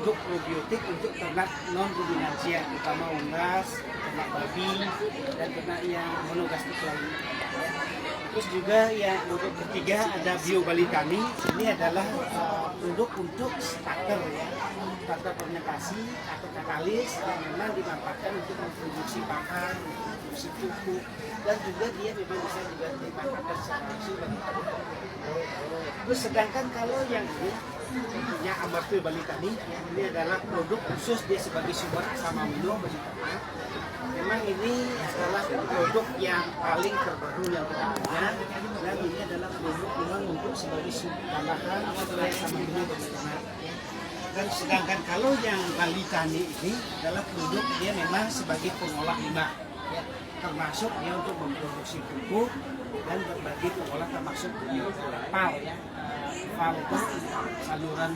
produk probiotik untuk ternak non ruminansia, terutama unggas, ternak babi, dan ternak yang monogastrik lainnya. Terus juga yang produk ketiga ada Bio Bali Tani. Ini adalah produk untuk starter ya, starter fermentasi atau katalis yang memang dimanfaatkan untuk memproduksi pakan, memproduksi pupuk, dan juga dia memang bisa juga dimanfaatkan secara langsung bagi ternak. Terus sedangkan kalau yang ini tentunya Amatil Bali Tani, ini adalah produk khusus dia sebagai sumber asam amino bagi ternak. Memang ini adalah produk yang paling terbaru yang kita punya, dan ini adalah produk memang untuk sebagai tambahan asam amino bagi ternak. Dan sedangkan kalau yang Bali Tani ini adalah produk dia memang sebagai pengolah limbah, ya, termasuk dia untuk memproduksi pupuk dan berbagai pengolah termasuk PAL ya. PAL itu saluran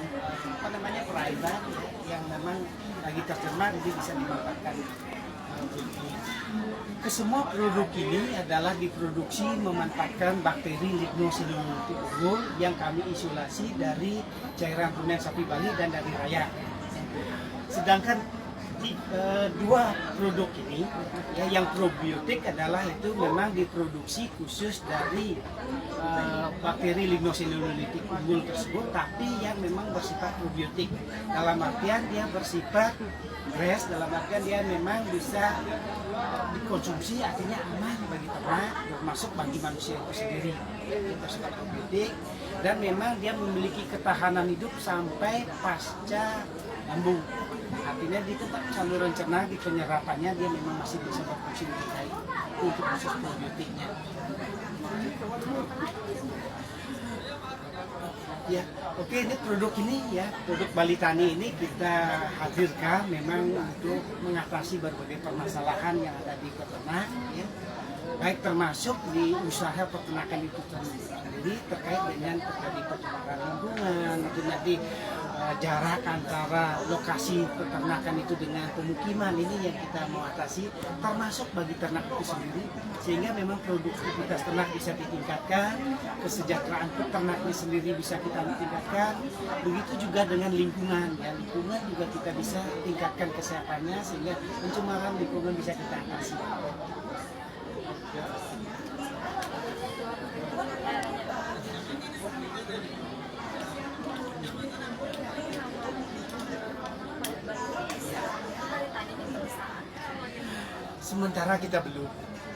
perairan yang memang lagi tercemar, jadi bisa dimanfaatkan. Kesemua produk ini adalah diproduksi memanfaatkan bakteri Lignocellulositis unggul yang kami isolasi dari cairan rumen sapi Bali dan dari raya. Sedangkan dua produk ini ya, yang probiotik adalah itu memang diproduksi khusus dari bakteri Lignocellulositis unggul tersebut, tapi yang memang bersifat probiotik. Dalam artian dia bersifat fresh, dalam artian dia memang bisa dikonsumsi, artinya aman bagi ternak, termasuk bagi manusia itu sendiri. Dia bersifat probiotik dan memang dia memiliki ketahanan hidup sampai pasca lambung. Artinya di tempat saluran cerna, di penyerapannya dia memang masih bisa berfungsi lebih baik untuk khusus probiotiknya. Ya, oke, ini produk ini ya, produk Bali Tani ini kita hadirkan memang untuk mengatasi berbagai permasalahan yang ada di peternak, ya. Baik termasuk di usaha peternakan itu sendiri terkait dengan terjadi pencemaran lingkungan, itu nanti jarak antara lokasi peternakan itu dengan pemukiman, ini yang kita mau atasi, termasuk bagi ternak itu sendiri, sehingga memang produktivitas ternak bisa ditingkatkan, kesejahteraan peternaknya sendiri bisa kita tingkatkan, begitu juga dengan lingkungan, ya lingkungan juga kita bisa tingkatkan kesehatannya sehingga pencemaran lingkungan bisa kita atasi. Sementara kita belum,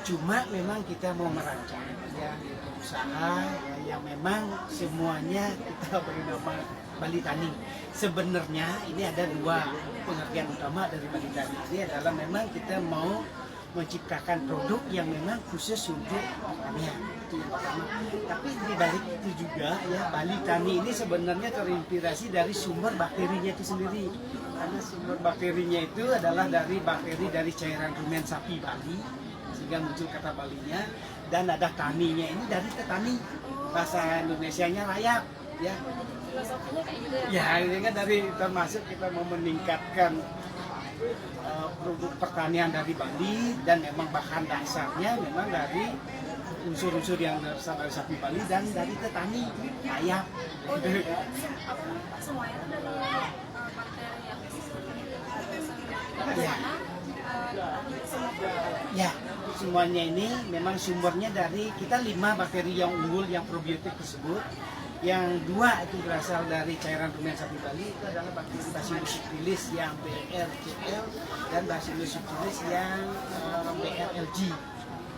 cuma memang kita mau merancang ya usaha ya, yang memang semuanya kita beri nama Bali Tani. Sebenarnya ini ada dua pengertian utama dari Bali Tani. Ini adalah memang kita mau menciptakan produk yang memang khusus untuk pertanian, itu yang pertama. Tapi di balik itu juga ya, Bali Tani ini sebenarnya terinspirasi dari sumber bakterinya itu sendiri. Karena sumber bakterinya itu adalah dari bakteri dari cairan rumen sapi Bali, sehingga muncul kata Balinya. Dan ada taninya ini dari petani, bahasa Indonesianya rayap ya. Filosofinya kayak gitu ya? Ya, ini kan dari termasuk kita mau meningkatkan produk pertanian dari Bali, dan memang bahan dasarnya memang dari unsur-unsur yang berasal dari sapi Bali dan dari petani ayam. Oh, jadi semuanya itu dari bakteri yang Ya. Ya, semuanya ini memang sumbernya dari kita 5 bakteri yang unggul yang probiotik tersebut. Yang 2 itu berasal dari cairan rumen sapi Bali, itu adalah bakteri Bacillus subtilis yang BRCL dan Bacillus subtilis yang BRLG.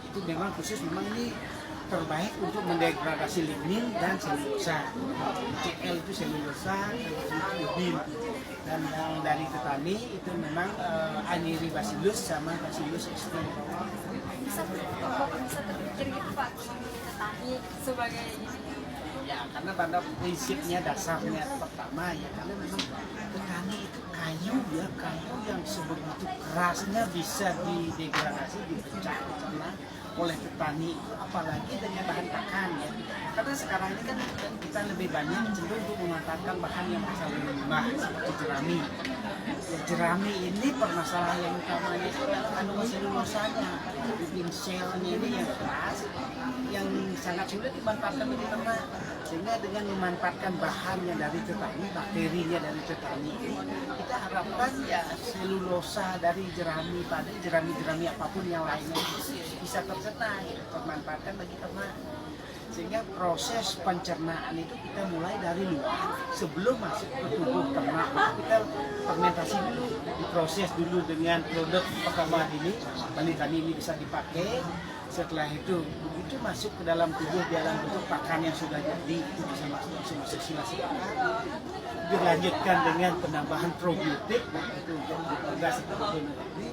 Itu memang khusus, memang ini terbaik untuk mendegradasi lignin dan selulosa. CL itu selulosa, lignin. Dan yang dari petani itu memang Aniribacillus sama Bacillus extern. bisa terpikir gitu Pak, petani sebagai Ya, karena pada prinsipnya dasarnya pertama ya, karena memang petani itu kayu ya, kayu yang sebegitu kerasnya bisa didegradasi, dipecah, dicerna oleh petani, apalagi dengan bahan pakan ya. Karena sekarang ini kan kita lebih banyak cenderung untuk memanfaatkan bahan yang berasal dari limbah seperti jerami. Ya, jerami ini permasalahan yang utamanya itu adalah kandungan selulosanya, bikin selnya ini yang keras, yang sangat sulit dimanfaatkan bagi ternak. Sehingga dengan memanfaatkan bahannya dari tetani, bakterinya dari tetani, kita harapkan ya selulosa dari jerami pada jerami-jerami apapun yang lainnya bisa tercerna, ya, termanfaatkan bagi ternak. Sehingga proses pencernaan itu kita mulai dari luar sebelum masuk ke tubuh ternak. Kita fermentasi dulu, diproses dulu dengan produk pertama ini, Balitani ini bisa dipakai. Setelah itu begitu masuk ke dalam tubuh dalam bentuk pakan yang sudah jadi, itu bisa masuk silasi pakan. Dilanjutkan dengan penambahan probiotik, nah itu untuk tugas ini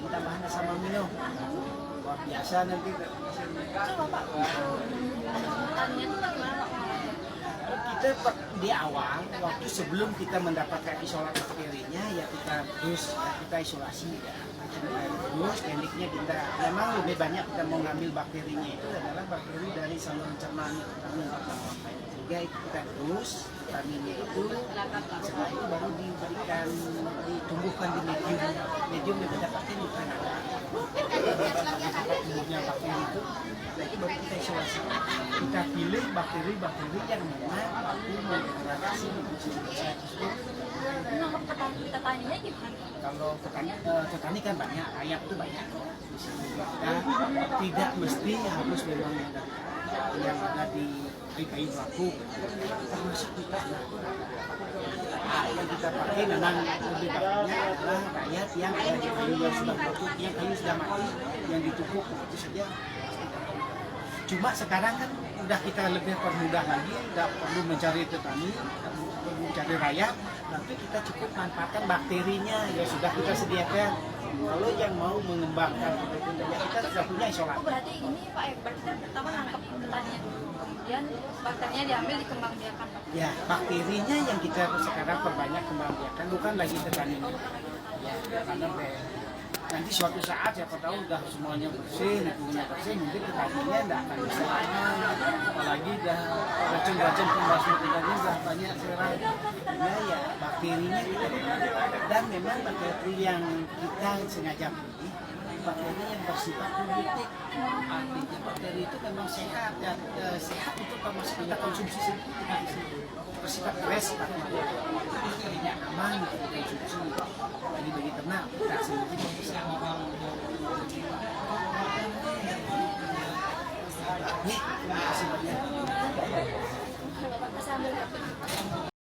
tambahan asam amino. Luar biasa nanti. Coba Pak, tanya itu bagaimana Pak? Kita di awal waktu sebelum kita mendapatkan isolat bakterinya ya kita isolasi ya. Terus tekniknya kita memang lebih banyak kita mau ngambil bakterinya itu adalah bakteri dari saluran cernaan sehingga itu kita terus vitaminnya itu setelah itu baru diberikan ditumbuhkan di medium yang kita pakai nutrien tumbuhnya bakteri itu lagi baru kita isolasi, kita pilih bakteri-bakteri yang memang mampu menginteraksi di fungsi sehat tersebut. Menangkap petaninya gimana? Kalau petani kan banyak, rakyat itu banyak. Di sini kita tidak mesti harus memang yang ada di kayu baku, termasuk kita. Yang kita pakai memang lebih banyaknya adalah rakyat yang ada di kayu yang sudah baku, yang kayu sudah mati, yang ditumpuk itu saja. Cuma sekarang kan udah kita lebih permudah lagi, tidak perlu mencari petani, mencari rakyat, tapi kita cukup manfaatkan bakterinya yang sudah kita sediakan. Kalau yang mau mengembangkan ya kita sudah punya isolat. Oh berarti ini Pak, berarti kan pertama nangkep petaninya dulu, kemudian bakterinya diambil dikembangbiakan Pak. Ya, bakterinya yang kita sekarang perbanyak kembangbiakan, bukan lagi petaninya. Ya, karena nanti suatu saat siapa tahu udah semuanya bersih, lingkungannya bersih, mungkin petaninya tidak akan bisa apalagi dah racun-racun pembasmi petani sudah banyak sekarang. Ya bakterinya kita dan memang bakteri yang kita sengaja pilih bakteri yang bersifat probiotik. Artinya bakteri itu memang sehat dan sehat untuk kita konsumsi sendiri. Bersifat fresh, bakterinya aman untuk dikonsumsi. Bagi ternak kita sendiri bisa. Terima kasih banyak. Bapak sambil